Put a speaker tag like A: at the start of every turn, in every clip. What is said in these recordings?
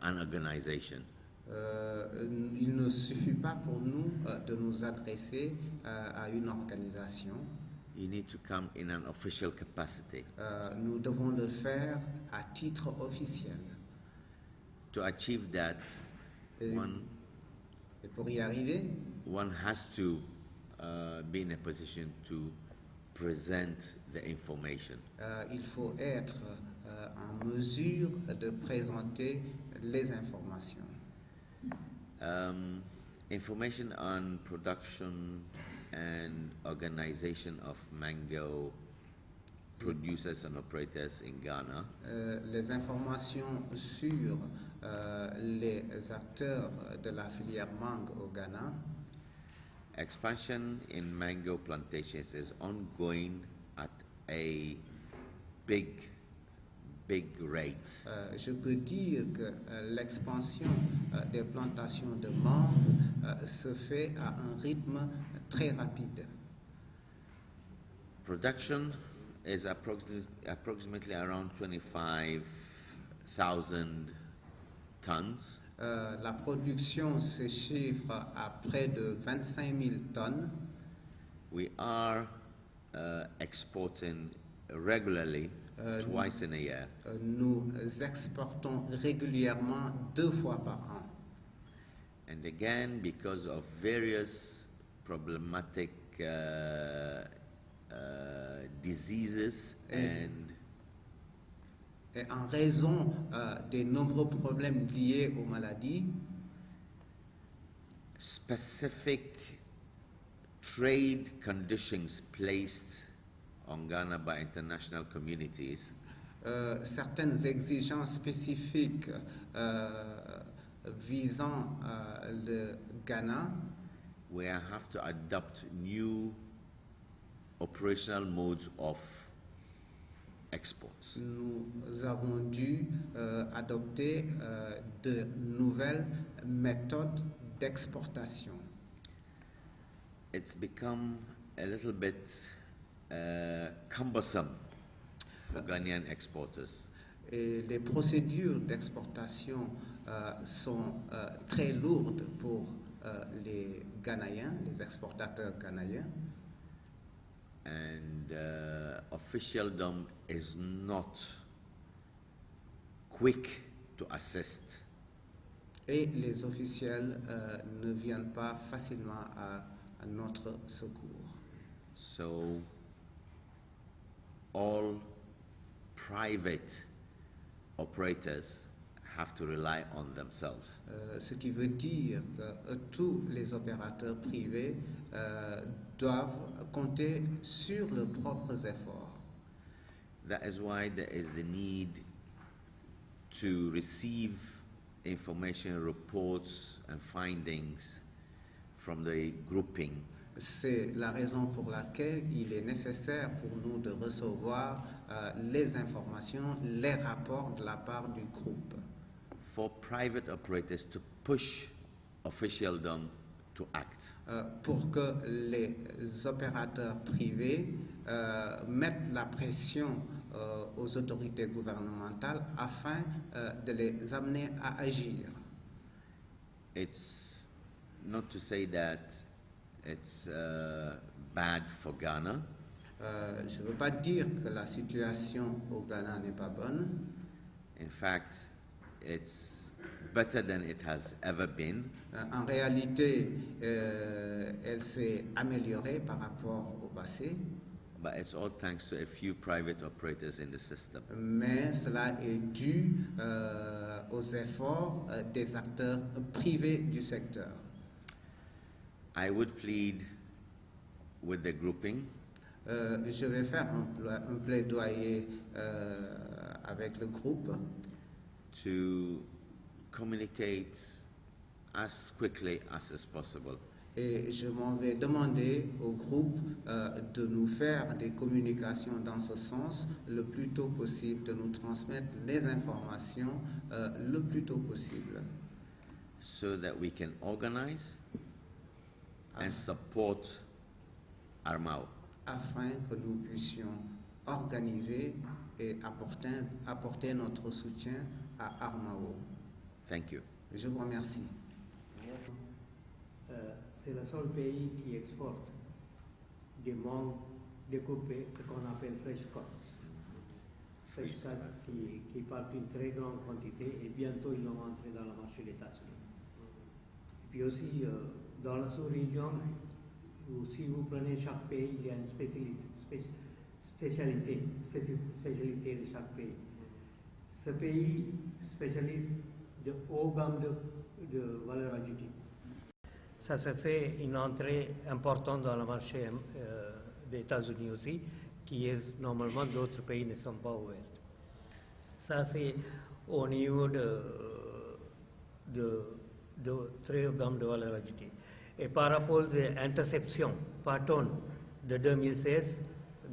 A: an organization.
B: Il ne suffit pas pour nous de nous adresser à une organisation.
A: You need to come in an official capacity.
B: Nous devons le faire à titre officiel.
A: To achieve that,
B: Et pour y arriver,
A: one has to be in a position to present the information.
B: Il faut être en mesure de présenter les informations.
A: Information on production and organization of mango producers and operators in Ghana.
B: Les informations sur les acteurs de la filière mangue au Ghana.
A: Expansion in mango plantations is ongoing at a big rate.
B: Je peux dire que l'expansion des plantations de mangue se fait à un rythme très rapide.
A: Production is approximately around 25,000 tons.
B: La production se chiffre à près de 25 000 tonnes.
A: We are exporting regularly twice in a year.
B: Nous exportons régulièrement 2 fois par an.
A: And again, because of various problematic diseases
B: et en raison des nombreux problèmes liés aux maladies,
A: specific trade conditions placed on Ghana by international communities,
B: certaines exigences spécifiques visant le Ghana,
A: we have to adopt new operational modes of exports.
B: Nous avons dû adopter de nouvelles méthodes d'exportation.
A: It's become a little bit cumbersome for Ghanaian exporters.
B: Et les procédures d'exportation sont très lourdes pour les Ghanéens, les exportateurs ghanéens.
A: And officialdom is not quick to assist.
B: Et les officiels ne viennent pas facilement à notre secours.
A: So all private operators have to rely on themselves.
B: Ce qui veut dire que tous les opérateurs privés doivent compter sur leurs propres efforts.
A: That is why there is the need to receive information reports and findings from the grouping.
B: C'est la raison pour laquelle il est nécessaire pour nous de recevoir les informations, les rapports de la part du groupe.
A: For private operators to push officialdom to act.
B: Pour que les opérateurs privés mettent la pression aux autorités gouvernementales afin de les amener à agir.
A: It's not to say that it's bad for Ghana.
B: Je ne veux pas dire que la situation au Ghana n'est pas bonne.
A: In fact, it's better than it has ever been.
B: En réalité, elle s'est améliorée par rapport au passé.
A: But it's all thanks to a few private operators in the system.
B: Mais cela est dû aux efforts des acteurs privés du secteur.
A: I would plead with the grouping
B: Je vais faire un plaidoyer avec le groupe
A: to communicate as quickly as is possible.
B: et je m'en vais demander au groupe de nous faire des communications dans ce sens le plus tôt possible, de nous transmettre les informations le plus tôt possible.
A: So that we can organize and support Armao.
B: Afin que nous puissions organiser et apporter notre soutien à Armao.
A: Thank you.
B: Je vous remercie.
C: C'est le seul pays qui exporte des mangues découpées, ce qu'on appelle fresh cuts. Fresh cuts qui partent d'une très grande quantité et bientôt ils vont entrer dans le marché des États-Unis. Et puis aussi, dans la sous-région, si vous prenez chaque pays, il y a une spécialité de chaque pays. Ce pays spécialise de haut gamme de valeur ajoutée. Ça se fait une entrée importante dans le marché des États-Unis aussi, qui est normalement d'autres pays ne sont pas ouverts. Ça c'est au niveau de très haut gamme de valeur ajoutée. Et par rapport aux interceptions par tonne de 2016,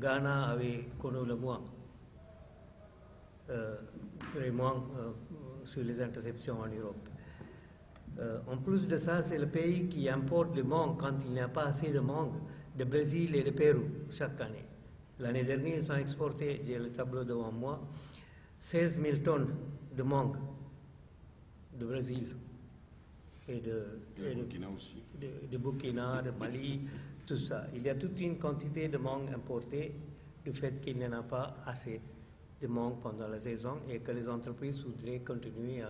C: Ghana avait connu le moins, vraiment sur les interceptions en Europe. En plus de ça, c'est le pays qui importe le mangue quand il n'y a pas assez de mangue de Brésil et de Pérou chaque année. L'année dernière, ils ont exporté, j'ai le tableau devant moi, 16 000 tonnes de mangue de Brésil et de
D: Burkina aussi.
C: De Burkina, de Mali, tout ça. Il y a toute une quantité de mangue importée du fait qu'il n'y en a pas assez de mangue pendant la saison et que les entreprises voudraient continuer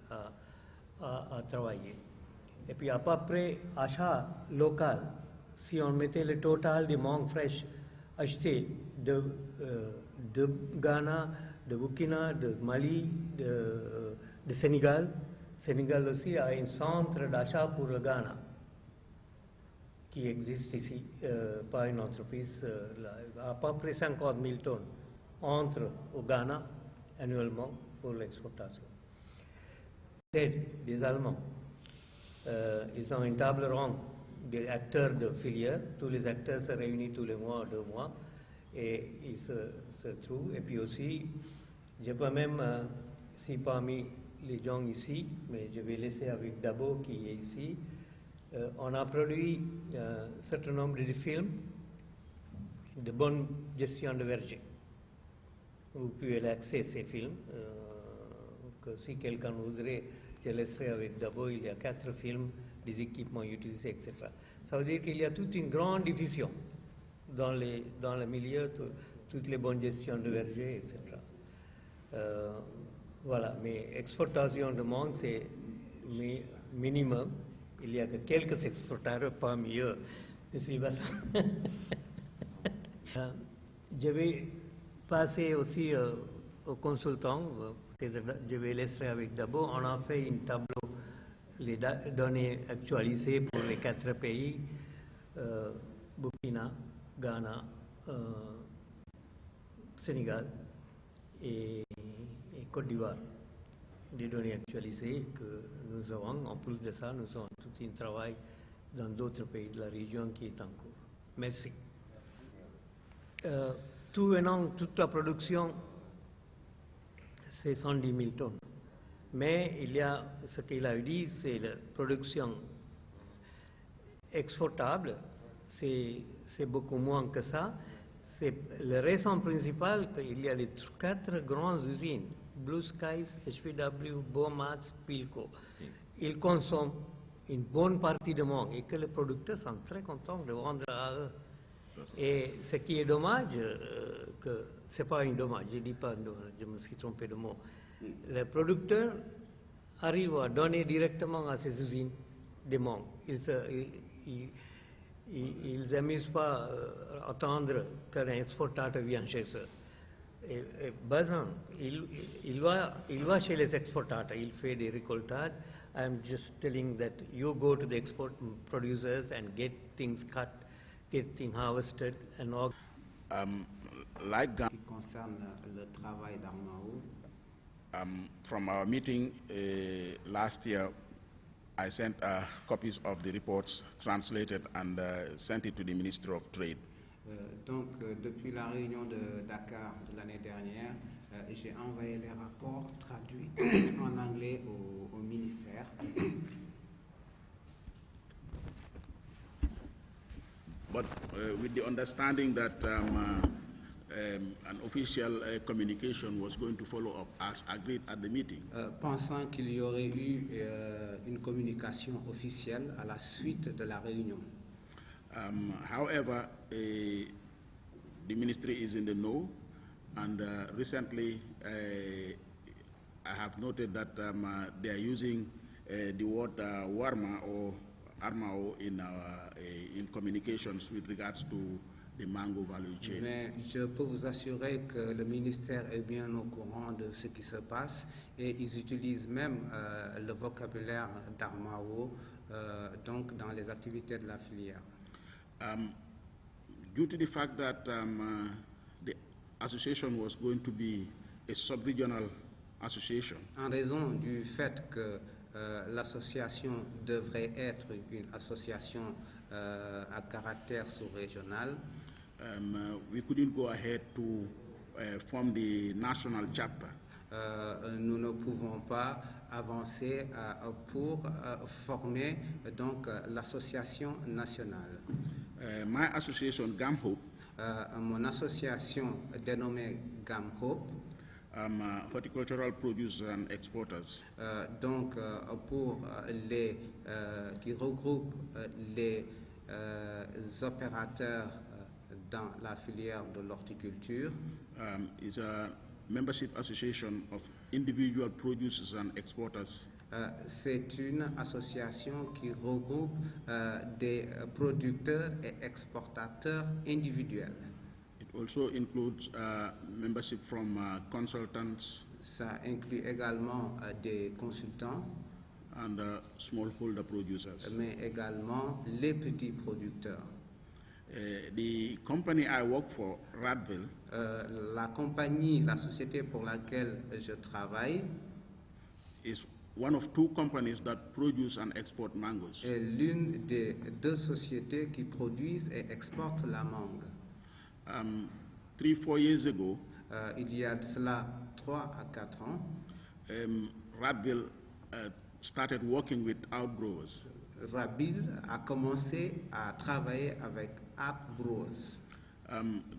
C: à travailler. Et puis à peu près achat local, si on mettait le total des mangues fraîches achetées de Ghana, de Burkina, de Mali, de Sénégal. Sénégal aussi a un centre d'achat pour le Ghana qui existe ici par une entreprise, à peu près 50 000 tonnes entre au Ghana annuellement pour l'exportation. Des Allemands. Ils ont une table ronde des acteurs de filière. Tous les acteurs se réunissent tous les mois, 2 mois, et ils se trouvent. Et puis aussi, je peux même, si parmi les gens ici, mais je vais laisser avec Dabo qui est ici, on a produit un certain nombre de films de bonne gestion de verger. Vous pouvez accéder à ces films. Que si quelqu'un voudrait, je laisserai avec Dabo, il y a 4 films, des équipements utilisés, etc. Ça veut dire qu'il y a toute une grande division dans le milieu, toutes les bonnes gestions de verger, etc. Voilà, mais exportation de mangue, c'est minimum. Il y a que quelques exportateurs parmi eux. Je vais passer aussi aux consultants. Je vais laisser avec Dabo. On a fait un tableau, les données actualisées pour les 4 pays, Burkina, Ghana, Sénégal et Côte d'Ivoire. Des données actualisées que nous avons. En plus de ça, nous avons tout un travail dans d'autres pays de la région qui est en cours. Merci. Tout un an, toute la production, c'est 110 000 tonnes. Mais il y a, ce qu'il a dit, c'est la production exportable, c'est beaucoup moins que ça. C'est la raison principale qu'il y a les 4 grandes usines, Blue Skies, HPW, Beaumont, Pilco. Ils consomment une bonne partie de mangue et que les producteurs sont très contents de vendre à eux. Et ce qui est dommage, que c'est pas un dommage, je dis pas un dommage, je me suis trompé de mot. Les producteurs arrivent à donner directement à ces usines des mangues. Ils n'amusent pas à attendre qu'un exportateur vienne chez eux. Et Bazin, il va chez les exportateurs, il fait des récoltages. I'm just telling that you go to the export producers and get things cut, get things harvested and all.
D: Like Ghana,
B: Qui concerne le travail d'Armao,
D: from our meeting last year, I sent copies of the reports translated and sent it to the Minister of Trade.
B: Depuis la réunion de Dakar de l'année dernière, j'ai envoyé les rapports traduits en anglais au ministère.
D: But with the understanding that an official communication was going to follow up as agreed at the meeting.
B: Pensant qu'il y aurait eu une communication officielle à la suite de la réunion.
D: However, the ministry is in the know, and recently I have noted that they are using the word warma or armao in communications with regards to the mango value chain.
B: Mais je peux vous assurer que le ministère est bien au courant de ce qui se passe et ils utilisent même le vocabulaire d'armao donc dans les activités de la filière.
D: Due to the fact that the association was going to be a sub-regional association,
B: En raison du fait que l'association devrait être une association à caractère sous-régional,
D: we couldn't go ahead to form the national chapter.
B: nous ne pouvons pas avancer pour former donc l'association nationale.
D: My association, GAMHOPE,
B: Mon association dénommée GAMHOPE,
D: Horticultural Producers and Exporters,
B: donc pour les qui regroupe les opérateurs dans la filière de l'horticulture,
D: is a membership association of individual producers and exporters.
B: C'est une association qui regroupe des producteurs et exportateurs individuels.
D: It also includes membership from consultants
B: Ça inclut également des consultants,
D: and smallholder producers.
B: mais également les petits producteurs.
D: The company I work for, Radville,
B: La compagnie, la société pour laquelle je travaille
D: is one of two companies that produce and export mangoes.
B: est l'une des deux sociétés qui produisent et exportent la mangue.
D: 3-4 years ago,
B: Il y a de cela 3 à 4 ans,
D: Radville started working with outgrowers.
B: Rabil a commencé à travailler avec Art Growers.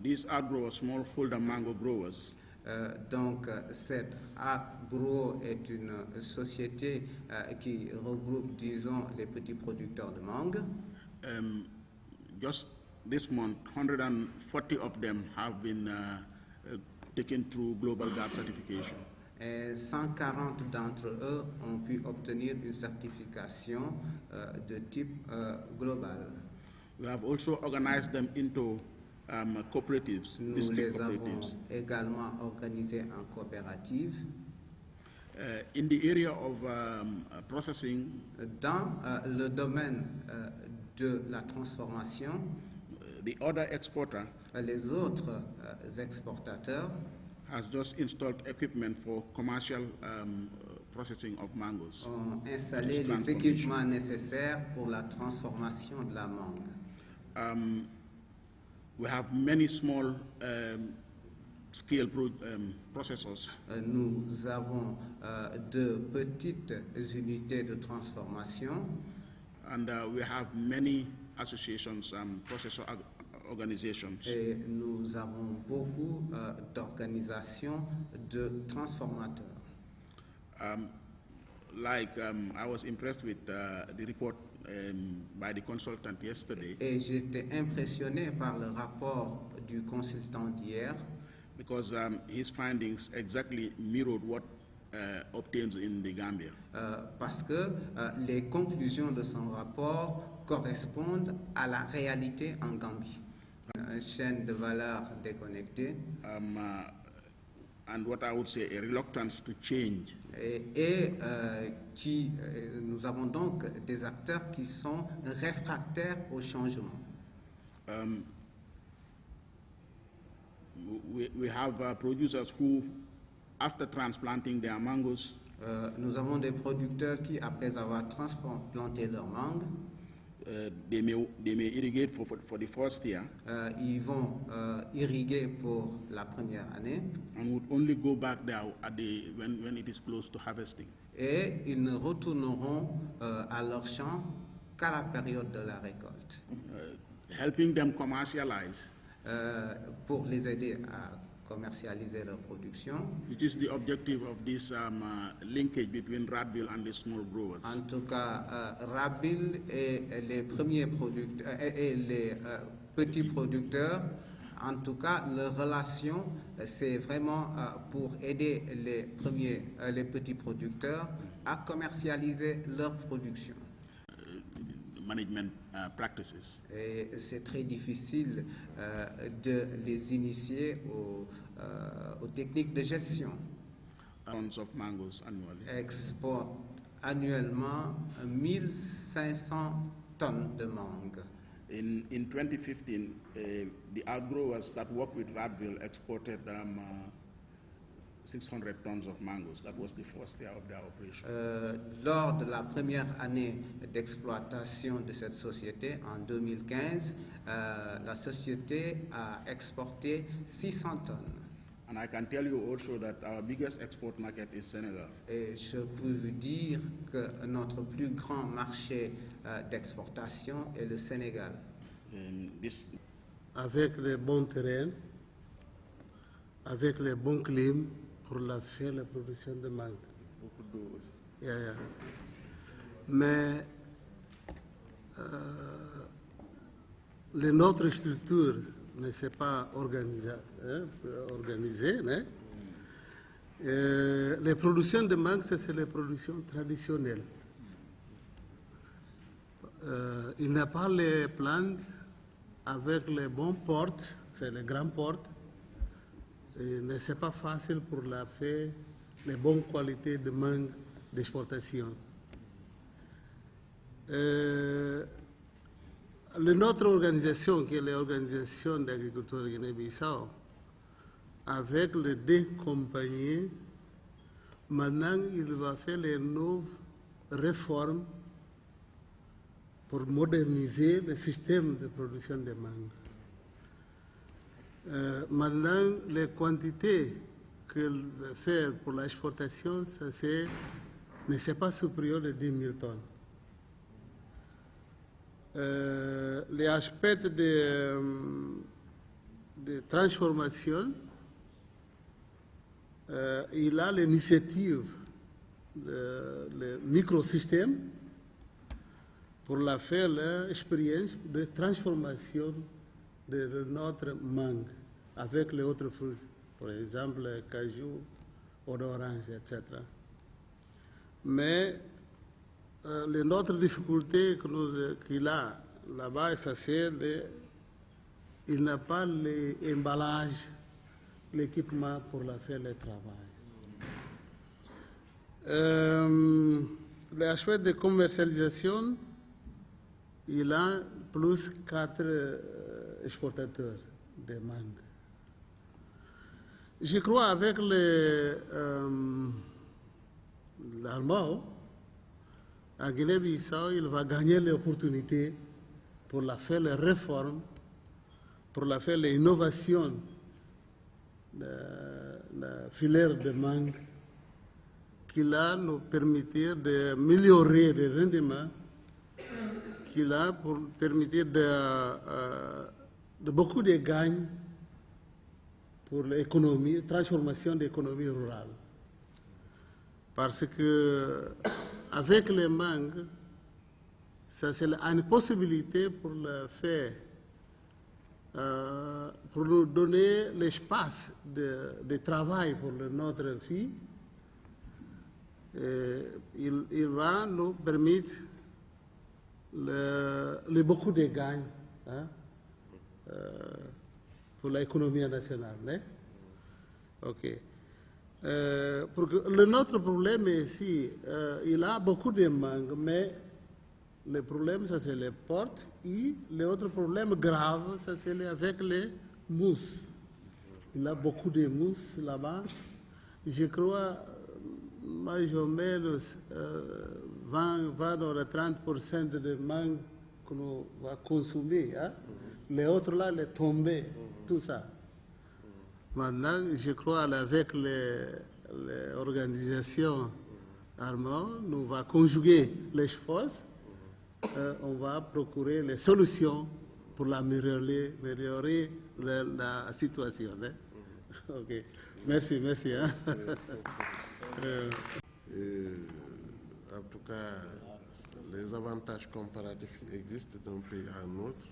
D: These outgrowers, smallholder mango growers,
B: Donc, cette Art Grow est une société qui regroupe, disons, les petits producteurs de mangue.
D: just this month, 140 of them have been taken through Global GAP certification.
B: Et 140 d'entre eux ont pu obtenir une certification de type global.
D: We have also organized them into cooperatives,
B: Nous
D: district
B: les avons
D: cooperatives.
B: également organisés en coopérative.
D: In the area of processing,
B: Dans le domaine de la transformation,
D: the other exporter
B: les autres exportateurs
D: has just installed equipment for commercial processing of mangoes.
B: ont installé les
D: Transformation.
B: équipements nécessaires pour la transformation de la mangue.
D: We have many small scale processors
B: Nous avons de petites unités de transformation
D: and we have many associations and processor organizations.
B: et nous avons beaucoup d'organisations de transformateurs.
D: I was impressed with the report by the consultant yesterday
B: Et j'étais impressionné par le rapport du consultant d'hier
D: because his findings exactly mirrored what obtains in the Gambia.
B: parce que les conclusions de son rapport correspondent à la réalité en Gambie. Une chaîne de valeur déconnectée
D: And what I would say, a reluctance to change.
B: Nous avons donc des acteurs qui sont réfractaires au changement.
D: We have producers who, after transplanting their mangoes,
B: Nous avons des producteurs qui, après avoir transplanté leur mangue,
D: they may irrigate for the first year
B: ils vont irriguer pour la première année
D: and would only go back there when it is close to harvesting.
B: et ils ne retourneront à leur champ qu'à la période de la récolte.
D: Helping them commercialize
B: pour les aider à commercialiser leur production.
D: Which is the objective of this linkage between Radville and the small growers?
B: En tout cas, Radville et les premiers producteurs et les petits producteurs, en tout cas, leur relation, c'est vraiment pour aider les petits producteurs à commercialiser leur production.
D: Management practices.
B: Et c'est très difficile de les initier aux techniques de gestion.
D: Tons of mangoes annually.
B: Exportent annuellement 1500 tonnes de mangue.
D: In 2015, the outgrowers that worked with Radville exported 600 tons of mangoes. That was the first year of their operation.
B: Lors de la première année d'exploitation de cette société, en 2015, la société a exporté 600 tonnes.
D: And I can tell you also that our biggest export market is Senegal.
B: Et je peux vous dire que notre plus grand marché d'exportation est le Sénégal.
E: Avec les bons terrains, avec les bons climats pour faire la production de mangue.
D: Beaucoup d'eau.
E: Yeah. Mais notre structure ne s'est pas organisée. Hein? Les productions de mangue, c'est les productions traditionnelles. Il n'y a pas les plantes avec les bons portes, c'est les grandes portes. Mais ce n'est pas facile pour la faire les bonnes qualités de mangue d'exportation. Notre organisation, qui est l'organisation d'agriculture de Guinée-Bissau, avec les deux compagnies, maintenant il va faire les nouvelles réformes pour moderniser le système de production de mangue. Maintenant, les quantités qu'il va faire pour l'exportation, ne c'est pas supérieur de 10 000 tonnes. Les aspects de transformation, il a l'initiative, le microsystème, pour la faire l'expérience de transformation de notre mangue avec les autres fruits, par exemple le cajou, ou l'orange, etc. Mais notre difficulté qu'il a là-bas, c'est qu'il n'a pas l'emballage, l'équipement pour faire le travail. L'aspect de commercialisation, il a plus 4 exportateurs de mangue. Je crois avec l'Allemand, à Guinée-Bissau, il va gagner l'opportunité pour faire les réformes, pour faire l'innovation de la filière de mangue, qui va nous permettre d'améliorer le rendement, qui va permettre de beaucoup de gains pour l'économie, transformation de l'économie rurale. Parce que avec les mangues, ça c'est une possibilité pour le faire, pour nous donner l'espace de travail pour notre fille. Il va nous permettre beaucoup de gains pour l'économie nationale. Hein? Ok. Notre problème ici, il a beaucoup de mangues, mais le problème, ça c'est les portes, et l'autre problème grave, ça c'est avec les mousses. Il a beaucoup de mousses là-bas. Je crois, mais au moins 20 ou 30% de mangue qu'on va consommer. Hein? Les autres là, les tomber, tout ça. Maintenant, je crois avec les organisations allemandes, nous va conjuguer les forces, on va procurer les solutions pour améliorer la situation. Hein? Ok, merci. Hein?
F: En tout cas, les avantages comparatifs qui existent d'un pays à un autre.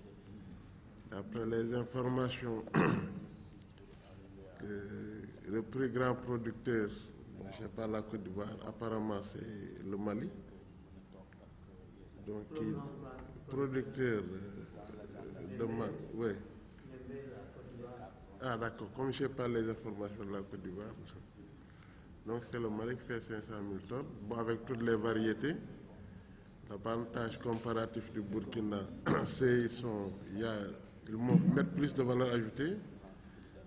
F: Après les informations, le plus grand producteur, je ne sais pas, la Côte d'Ivoire, apparemment c'est le Mali. Donc, producteur de mangue, oui. Ah d'accord, comme je n'ai pas les informations de la Côte d'Ivoire, donc c'est le Mali qui fait 500 000 tonnes, bon, avec toutes les variétés. L'avantage comparatif du Burkina, c'est qu'ils mettent plus de valeur ajoutée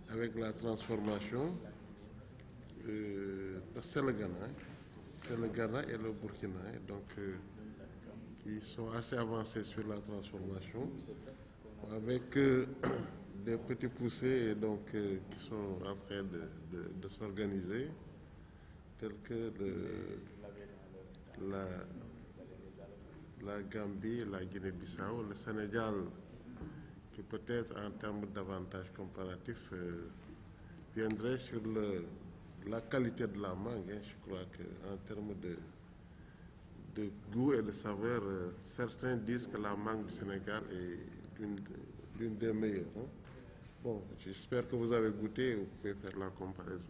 F: avec la transformation. C'est le Ghana, hein. C'est le Ghana et le Burkina, hein. Donc ils sont assez avancés sur la transformation, avec des petits poussés donc, qui sont en train de s'organiser, tels que la Gambie, la Guinée-Bissau, le Sénégal, qui peut-être en termes d'avantages comparatifs viendrait sur la qualité de la mangue. Hein. Je crois qu'en termes de goût et de saveur, certains disent que la mangue du Sénégal est l'une des meilleures. Hein. Bon, j'espère que vous avez goûté et vous pouvez faire la comparaison.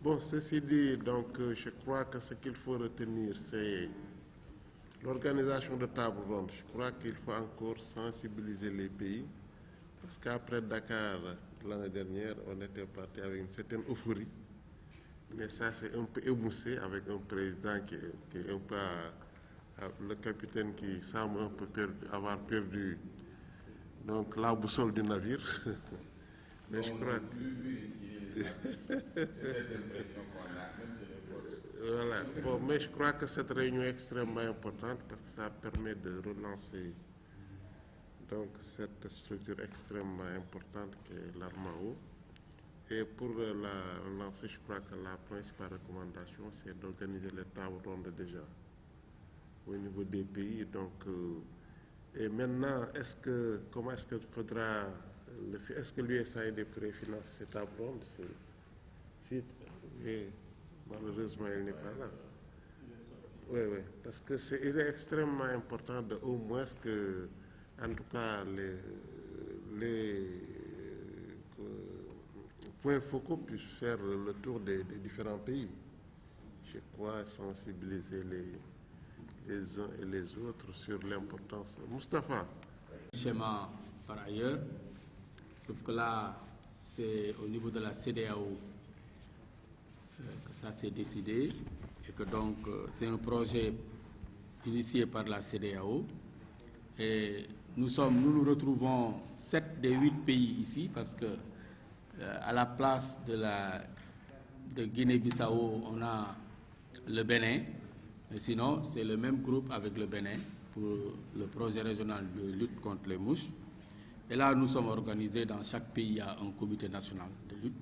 F: Bon, ceci dit, donc, je crois que ce qu'il faut retenir, c'est l'organisation de table ronde. Je crois qu'il faut encore sensibiliser les pays, parce qu'après Dakar, l'année dernière, on était parti avec une certaine euphorie, mais ça s'est un peu émoussé avec un président qui est un peu le capitaine qui semble un peu avoir perdu donc, la boussole du navire. Mais je crois voilà. Bon, mais je crois que cette réunion est extrêmement importante parce que ça permet de relancer donc, cette structure extrêmement importante qu'est l'ARMAO. Et pour la relancer, je crois que la principale recommandation, c'est d'organiser les tables rondes déjà au niveau des pays. Donc, et maintenant, comment est-ce que faudra, est-ce que l'USAID pourrait financer ces tables rondes? Malheureusement, il n'est pas là. Oui, parce que il est extrêmement important de au moins que, en tout cas, les points focaux puissent faire le tour des différents pays. Je crois sensibiliser les uns et les autres sur l'importance. Moustapha.
G: Schéma par ailleurs, sauf que là, c'est au niveau de la CEDEAO que ça s'est décidé et que donc c'est un projet initié par la CEDEAO et nous nous retrouvons 7 des 8 pays ici parce que à la place de Guinée-Bissau, on a le Bénin, mais sinon c'est le même groupe avec le Bénin pour le projet régional de lutte contre les mouches. Et là, nous sommes organisés dans chaque pays, il y a un comité national de lutte.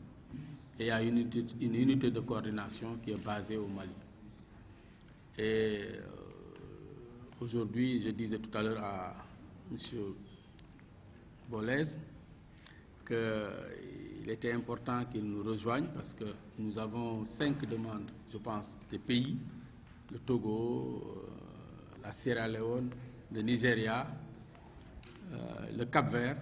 G: Et il y a une unité de coordination qui est basée au Mali. Et aujourd'hui, je disais tout à l'heure à M. Bollez qu'il était important qu'il nous rejoigne parce que nous avons 5 demandes, je pense, des pays, le Togo, la Sierra Leone, le Nigeria, le Cap-Vert,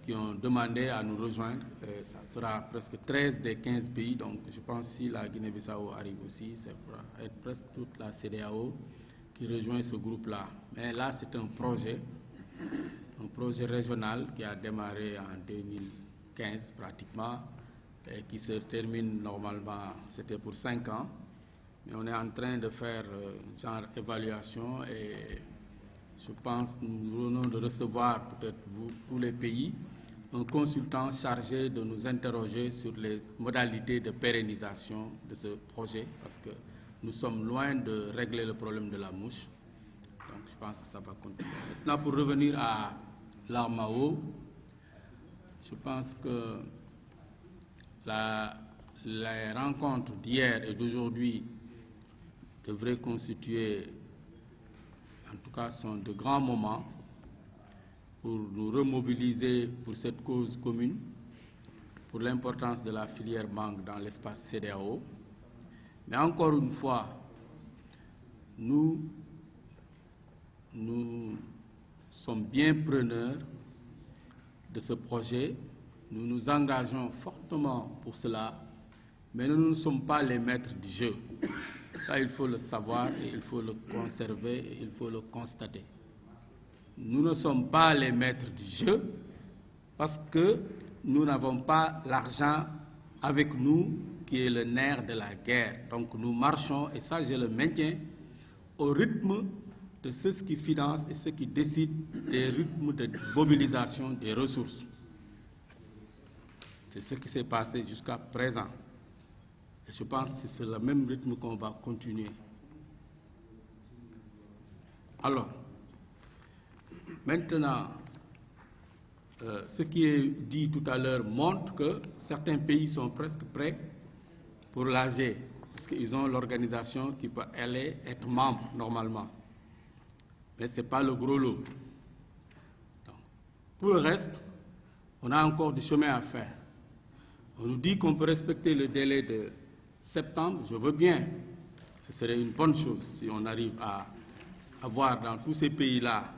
G: qui ont demandé à nous rejoindre. Ça fera presque 13 des 15 pays. Donc, je pense que si la Guinée-Bissau arrive aussi, ça pourra être presque toute la CEDEAO qui rejoint ce groupe-là. Mais là, c'est un projet régional qui a démarré en 2015 pratiquement et qui se termine normalement, c'était pour 5 ans. Mais on est en train de faire genre évaluation et je pense que nous venons de recevoir, peut-être vous, tous les pays, un consultant chargé de nous interroger sur les modalités de pérennisation de ce projet, parce que nous sommes loin de régler le problème de la mouche. Donc je pense que ça va continuer. Maintenant, pour revenir à l'ARMAO, je pense que les rencontres d'hier et d'aujourd'hui devraient constituer, en tout cas, sont de grands moments pour nous remobiliser pour cette cause commune, pour l'importance de la filière mangue dans l'espace CEDEAO. Mais encore une fois, nous sommes bien preneurs de ce projet. Nous nous engageons fortement pour cela, mais nous ne sommes pas les maîtres du jeu. Ça, il faut le savoir et il faut le conserver et il faut le constater. Nous ne sommes pas les maîtres du jeu parce que nous n'avons pas l'argent avec nous qui est le nerf de la guerre. Donc nous marchons, et ça je le maintiens, au rythme de ceux qui financent et ceux qui décident des rythmes de mobilisation des ressources. C'est ce qui s'est passé jusqu'à présent. Et je pense que c'est le même rythme qu'on va continuer. Alors, maintenant, ce qui est dit tout à l'heure montre que certains pays sont presque prêts pour l'AG, parce qu'ils ont l'organisation qui peut aller être membre normalement. Mais ce n'est pas le gros lot. Donc, pour le reste, on a encore du chemin à faire. On nous dit qu'on peut respecter le délai de septembre, je veux bien. Ce serait une bonne chose si on arrive à avoir dans tous ces pays-là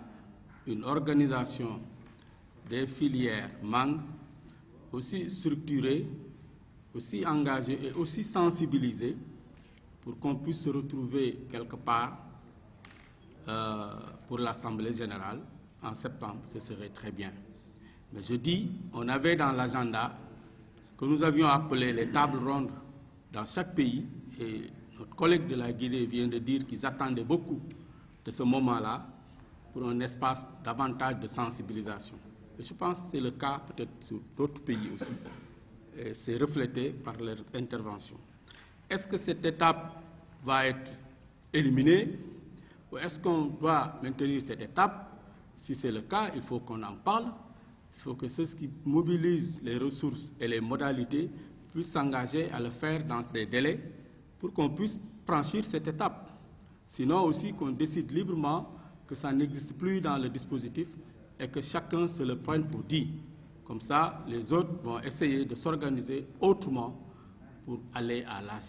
G: une organisation des filières mangue aussi structurée, aussi engagée et aussi sensibilisée pour qu'on puisse se retrouver quelque part pour l'Assemblée générale en septembre, ce serait très bien. Mais je dis, on avait dans l'agenda ce que nous avions appelé les tables rondes dans chaque pays, et notre collègue de la Guinée vient de dire qu'ils attendaient beaucoup de ce moment-là pour un espace davantage de sensibilisation. Et je pense que c'est le cas peut-être sur d'autres pays aussi. Et c'est reflété par leur intervention. Est-ce que cette étape va être éliminée ou est-ce qu'on doit maintenir cette étape? Si c'est le cas, il faut qu'on en parle. Il faut que ceux qui mobilisent les ressources et les modalités puissent s'engager à le faire dans des délais pour qu'on puisse franchir cette étape. Sinon aussi qu'on décide librement que ça n'existe plus dans le dispositif et que chacun se le prenne pour dit. Comme ça, les autres vont essayer de s'organiser autrement pour aller à l'AG.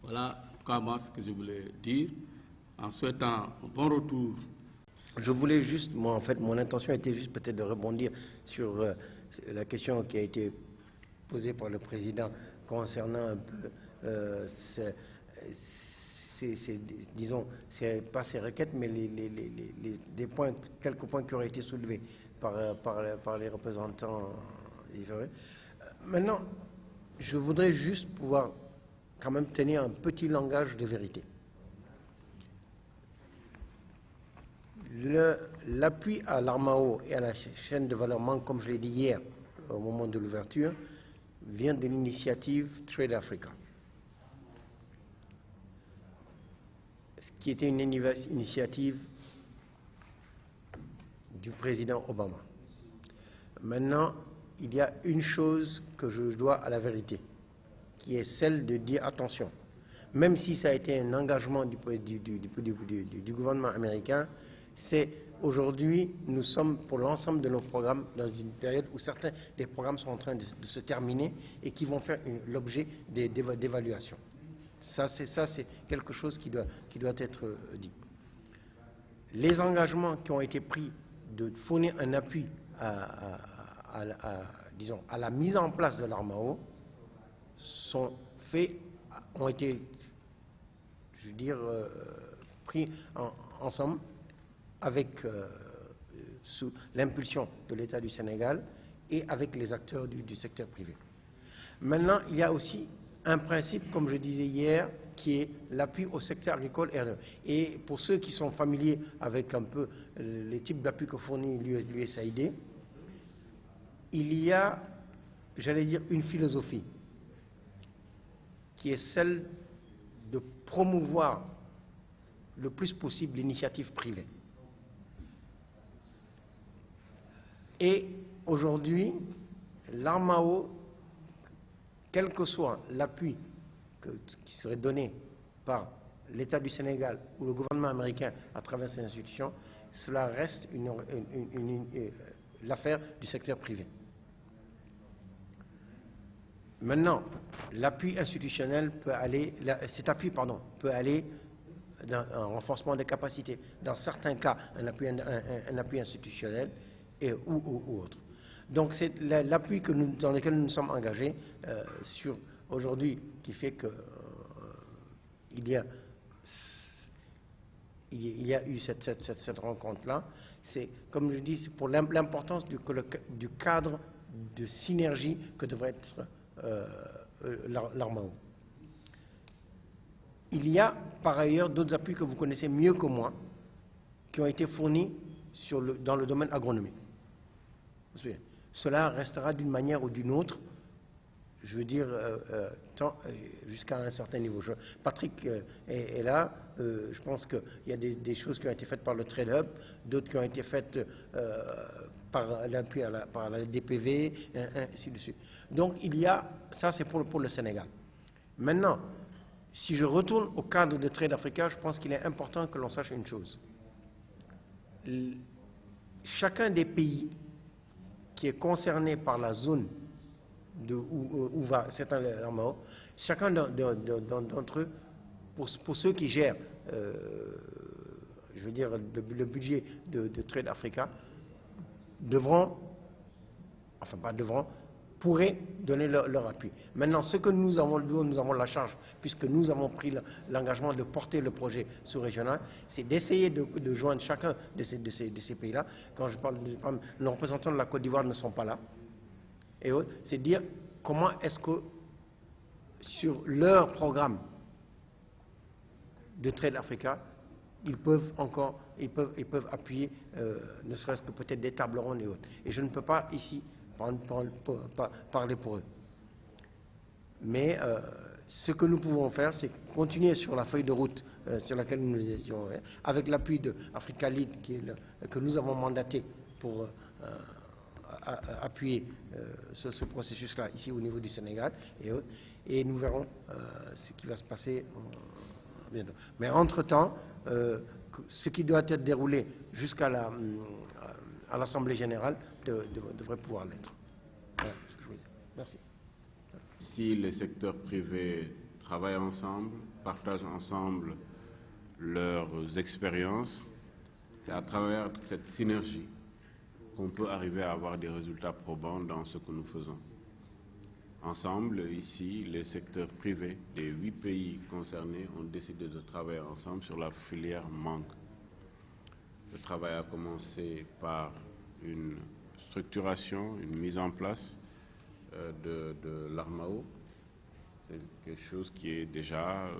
G: Voilà, en tout cas, moi, ce que je voulais dire, en souhaitant un bon retour.
H: Je voulais juste, moi, en fait, mon intention était juste peut-être de rebondir sur la question qui a été posée par le président concernant un peu disons, pas ces requêtes, mais des points, quelques points qui auraient été soulevés par les représentants. Maintenant, je voudrais juste pouvoir quand même tenir un petit langage de vérité. L'appui à l'Armao et à la chaîne de valeur mangue, comme je l'ai dit hier au moment de l'ouverture, vient de l'initiative Trade Africa, qui était une initiative du président Obama. Maintenant, il y a une chose que je dois à la vérité, qui est celle de dire attention, même si ça a été un engagement du gouvernement américain, c'est aujourd'hui, nous sommes pour l'ensemble de nos programmes dans une période où certains des programmes sont en train de se terminer et qui vont faire l'objet d'évaluation. Ça, c'est quelque chose qui doit être dit. Les engagements qui ont été pris de fournir un appui disons, à la mise en place de l'Armao ont été, je veux dire, pris ensemble avec sous l'impulsion de l'État du Sénégal et avec les acteurs du secteur privé. Maintenant, il y a aussi un principe, comme je disais hier, qui est l'appui au secteur agricole. Et pour ceux qui sont familiers avec un peu les types d'appui que fournit l'USAID, il y a, j'allais dire, une philosophie qui est celle de promouvoir le plus possible l'initiative privée. Et aujourd'hui, l'Armao, quel que soit l'appui qui serait donné par l'État du Sénégal ou le gouvernement américain à travers ces institutions, cela reste l'affaire du secteur privé. Maintenant, l'appui institutionnel peut aller, cet appui, peut aller dans un renforcement des capacités. Dans certains cas, un appui institutionnel ou autre. Donc, c'est l'appui dans lequel nous nous sommes engagés aujourd'hui qui fait que il y a eu cette rencontre-là. C'est, comme je dis, c'est pour l'importance du cadre de synergie que devrait être l'Armao. Il y a par ailleurs d'autres appuis que vous connaissez mieux que moi qui ont été fournis dans le domaine agronomique. Vous savez, cela restera d'une manière ou d'une autre, je veux dire, jusqu'à un certain niveau. Patrick est là. Je pense qu'il y a des choses qui ont été faites par le Trade Hub, d'autres qui ont été faites par l'appui par la DPV, ainsi de suite. Donc, ça c'est pour le Sénégal. Maintenant, si je retourne au cadre de Trade Africa, je pense qu'il est important que l'on sache une chose. Chacun des pays qui est concerné par la zone où va cet Armao, chacun d'entre eux, pour ceux qui gèrent, je veux dire, le budget de Trade Africa, pourraient donner leur appui. Maintenant, ce que nous avons la charge, puisque nous avons pris l'engagement de porter le projet sous-régional, c'est d'essayer de joindre chacun de ces pays-là. Quand je parle, nos représentants de la Côte d'Ivoire ne sont pas là. Et c'est dire comment est-ce que sur leur programme de Trade Africa, ils peuvent appuyer, ne serait-ce que peut-être des tables rondes et autres. Et je ne peux pas ici parler pour eux. Mais ce que nous pouvons faire, c'est continuer sur la feuille de route sur laquelle nous étions, avec l'appui de Africa Lead, que nous avons mandaté pour appuyer ce processus-là ici au niveau du Sénégal, et nous verrons ce qui va se passer bientôt. Mais entre-temps, ce qui doit être déroulé jusqu'à l'Assemblée générale devrait pouvoir l'être. Voilà ce que je voulais dire. Merci.
I: Si les secteurs privés travaillent ensemble, partagent ensemble leurs expériences, c'est à travers cette synergie qu'on peut arriver à avoir des résultats probants dans ce que nous faisons. Ensemble, ici, les secteurs privés des 8 pays concernés ont décidé de travailler ensemble sur la filière mangue. Le travail a commencé par une structuration, une mise en place de l'Armao. C'est quelque chose qui est déjà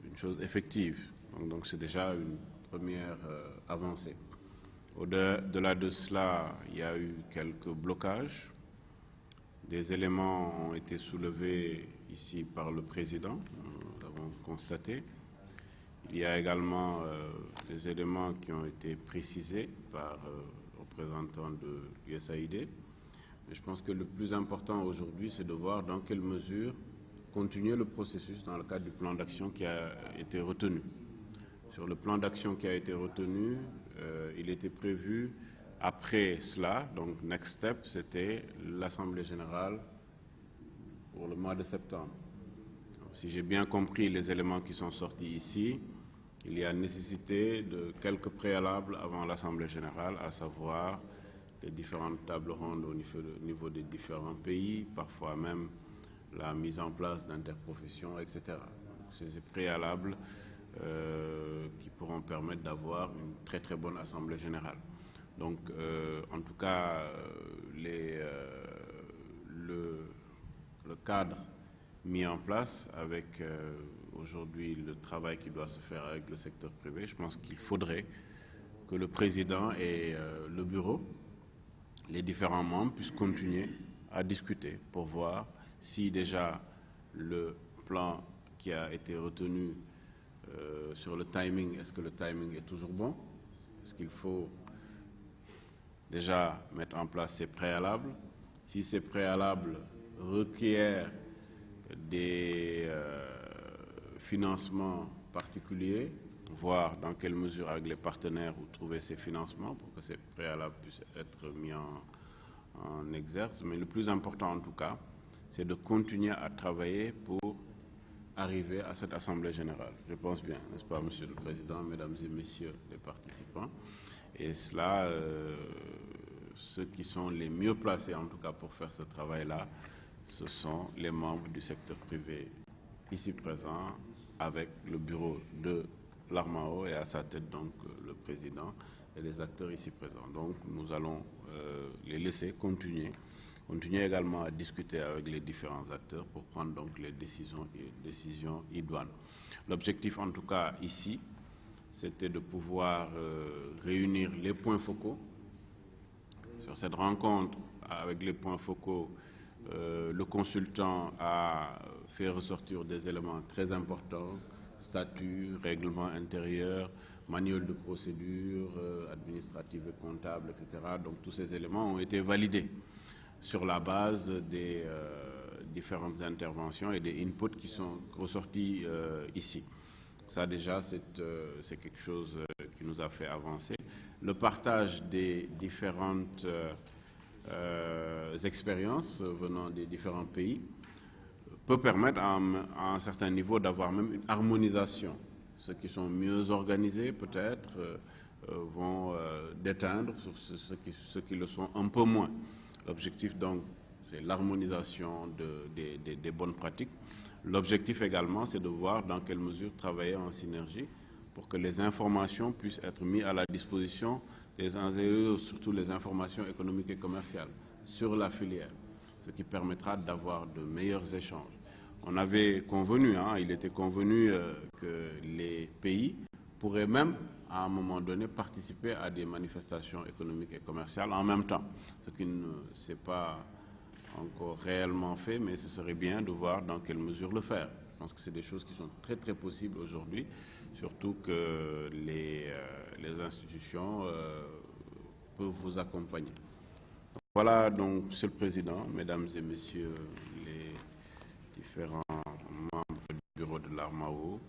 I: une chose effective. Donc c'est déjà une première avancée. Au-delà de cela, il y a eu quelques blocages. Des éléments ont été soulevés ici par le président, nous l'avons constaté. Il y a également des éléments qui ont été précisés par le représentant de l'USAID. Je pense que le plus important aujourd'hui, c'est de voir dans quelle mesure continuer le processus dans le cadre du plan d'action qui a été retenu. Sur le plan d'action qui a été retenu, il était prévu, après cela, donc next step, c'était l'Assemblée générale pour le mois de septembre. Donc, si j'ai bien compris les éléments qui sont sortis ici, il y a nécessité de quelques préalables avant l'Assemblée générale, à savoir les différentes tables rondes au niveau des différents pays, parfois même la mise en place d'interprofessions, etc. C'est ces préalables qui pourront permettre d'avoir une très très bonne Assemblée générale. Donc, en tout cas, le cadre mis en place avec aujourd'hui le travail qui doit se faire avec le secteur privé, je pense qu'il faudrait que le président et le bureau, les différents membres, puissent continuer à discuter pour voir si déjà le plan qui a été retenu sur le timing, est-ce que le timing est toujours bon? Est-ce qu'il faut déjà mettre en place ces préalables? Si ces préalables requièrent des financements particuliers, voir dans quelle mesure avec les partenaires vous trouvez ces financements pour que ces préalables puissent être mis en exerce. Mais le plus important en tout cas, c'est de continuer à travailler pour arriver à cette Assemblée générale. Je pense bien, n'est-ce pas, Monsieur le Président, Mesdames et Messieurs les participants. Et cela, ceux qui sont les mieux placés en tout cas pour faire ce travail-là, ce sont les membres du secteur privé ici présents, avec le bureau de l'Armao et à sa tête donc le président et les acteurs ici présents. Donc nous allons les laisser continuer également à discuter avec les différents acteurs pour prendre donc les décisions idoines. L'objectif en tout cas ici, c'était de pouvoir réunir les points focaux. Sur cette rencontre avec les points focaux, le consultant a fait ressortir des éléments très importants, statut, règlement intérieur, manuel de procédure administrative et comptable, etc. Donc tous ces éléments ont été validés sur la base des différentes interventions et des inputs qui sont ressortis ici. Ça déjà, c'est quelque chose qui nous a fait avancer. Le partage des différentes expériences venant des différents pays peut permettre à un certain niveau d'avoir même une harmonisation. Ceux qui sont mieux organisés peut-être vont déteindre sur ceux qui le sont un peu moins. L'objectif donc c'est l'harmonisation des bonnes pratiques. L'objectif également c'est de voir dans quelle mesure travailler en synergie pour que les informations puissent être mises à la disposition des uns et des autres, surtout les informations économiques et commerciales sur la filière, ce qui permettra d'avoir de meilleurs échanges. On avait convenu, il était convenu que les pays pourraient même, à un moment donné, participer à des manifestations économiques et commerciales en même temps, ce qui ne s'est pas encore réellement fait, mais ce serait bien de voir dans quelle mesure le faire. Je pense que c'est des choses qui sont très très possibles aujourd'hui, surtout que les institutions peuvent vous accompagner. Voilà donc, Monsieur le Président, Mesdames et Messieurs les différents membres du bureau de l'Armao,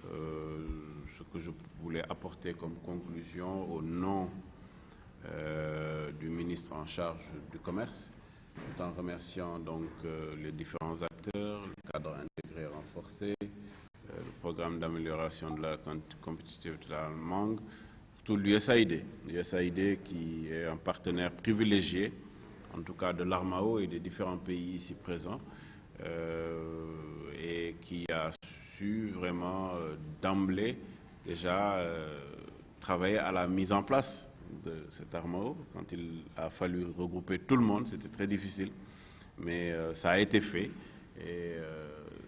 I: ce que je voulais apporter comme conclusion au nom du ministre en charge du commerce, tout en remerciant donc les différents acteurs, le cadre intégré renforcé, le programme d'amélioration de la compétitivité de la langue, tout l'USAID qui est un partenaire privilégié, en tout cas de l'Armao et des différents pays ici présents, et qui a su vraiment d'emblée déjà travailler à la mise en place de cet Armao. Quand il a fallu regrouper tout le monde, c'était très difficile, mais ça a été fait, et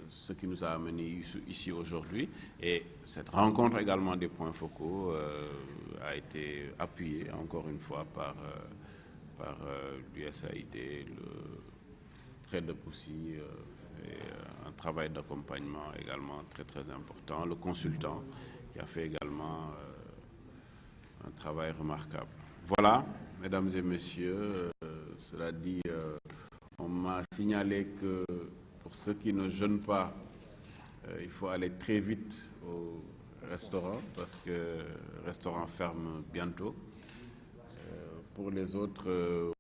I: ce qui nous a amené ici aujourd'hui. Et cette rencontre également des points focaux a été appuyée encore une fois par l'USAID, le trait de Poussy, et un travail d'accompagnement également très très important, le consultant qui a fait également un travail remarquable. Voilà, Mesdames et Messieurs, cela dit, on m'a signalé que pour ceux qui ne jeûnent pas, il faut aller très vite au restaurant parce que le restaurant ferme bientôt. Pour les autres,